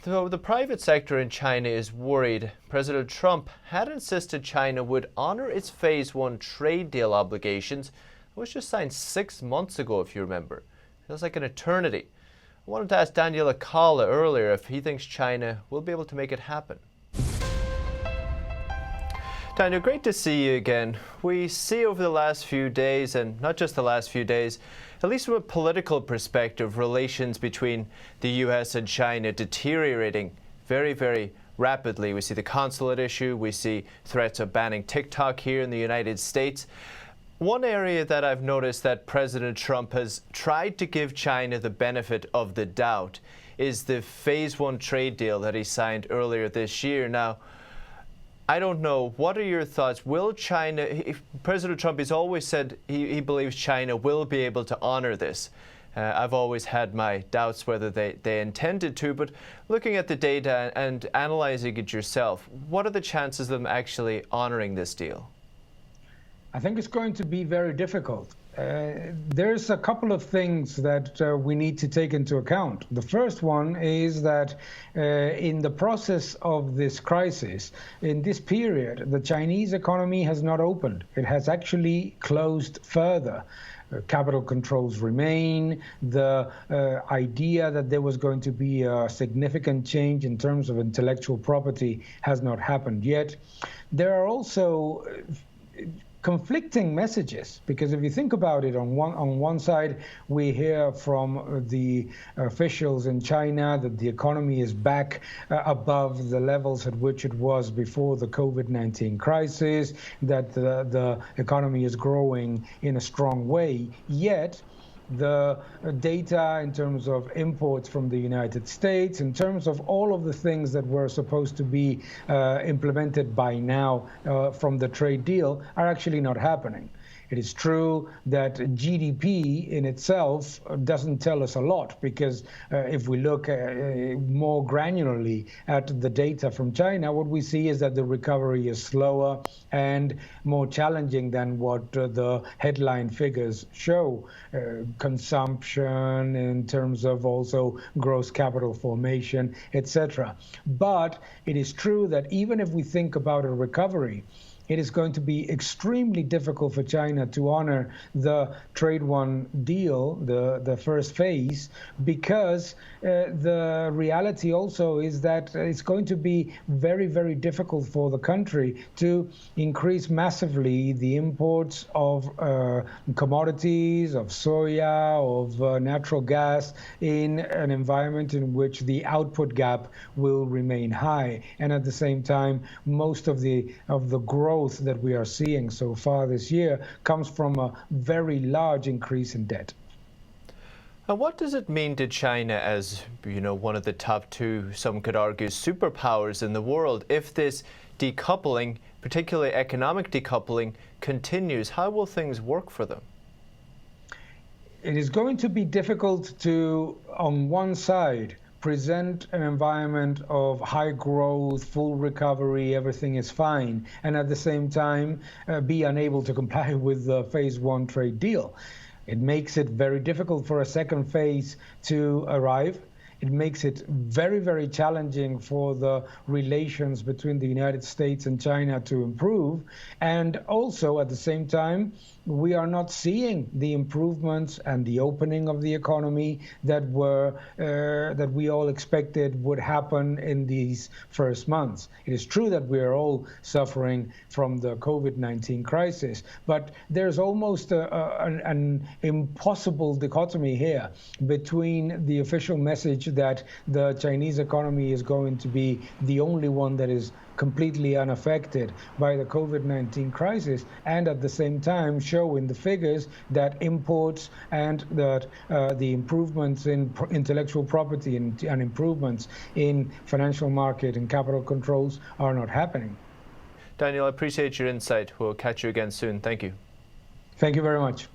Though the private sector in China is worried, President Trump had insisted China would honor its Phase 1 trade deal obligations. It was just signed 6 months ago, if you remember. Feels like an eternity. I wanted to ask Daniel Lacalle earlier if he thinks China will be able to make it happen. Daniel, great to see you again. We see over the last few days, and not just the last few days, at least from a political perspective, relations between the US and China deteriorating very, very rapidly. We see the consulate issue, we see threats of banning TikTok here in the United States. One area that I've noticed that President Trump has tried to give China the benefit of the doubt is the Phase 1 trade deal that he signed earlier this year. Now, I don't know. What are your thoughts? Will China, President Trump has always said he believes China will be able to honor this. I've always had my doubts whether they intended to, but looking at the data and analyzing it yourself, what are the chances of them actually honoring this deal? I think it's going to be very difficult. There's a couple of things that we need to take into account. The first one is that in the process of this crisis, in this period, the Chinese economy has not opened. It has actually closed further. Capital controls remain. The idea that there was going to be a significant change in terms of intellectual property has not happened yet. There are also conflicting messages, because if you think about it, on one side we hear from the officials in China that the economy is back above the levels at which it was before the COVID-19 crisis, that the economy is growing in a strong way, yet the data in terms of imports from the United States, in terms of all of the things that were supposed to be implemented by now from the trade deal are actually not happening. It is true that GDP in itself doesn't tell us a lot, because if we look more granularly at the data from China, what we see is that the recovery is slower and more challenging than what the headline figures show. Consumption in terms of also gross capital formation, etc. But it is true that even if we think about a recovery, it is going to be extremely difficult for China to honor the Trade 1 deal, the first phase, because the reality also is that it's going to be very, very difficult for the country to increase massively the imports of commodities, of soya, of natural gas, in an environment in which the output gap will remain high. And at the same time, most of the growth that we are seeing so far this year comes from a very large increase in debt. And what does it mean to China as, one of the top two, some could argue, superpowers in the world? If this decoupling, particularly economic decoupling, continues, how will things work for them? It is going to be difficult to, on one side, present an environment of high growth, full recovery, everything is fine, and at the same time be unable to comply with the Phase 1 trade deal. It makes it very difficult for a second phase to arrive. It makes it very, very challenging for the relations between the United States and China to improve. And also, at the same time, we are not seeing the improvements and the opening of the economy that we all expected would happen in these first months. It is true that we are all suffering from the COVID-19 crisis, but there's almost an impossible dichotomy here between the official message that the Chinese economy is going to be the only one that is completely unaffected by the COVID-19 crisis, and at the same time show in the figures that imports and that the improvements in intellectual property and improvements in financial market and capital controls are not happening. Daniel, I appreciate your insight. We'll catch you again soon. Thank you. Thank you very much.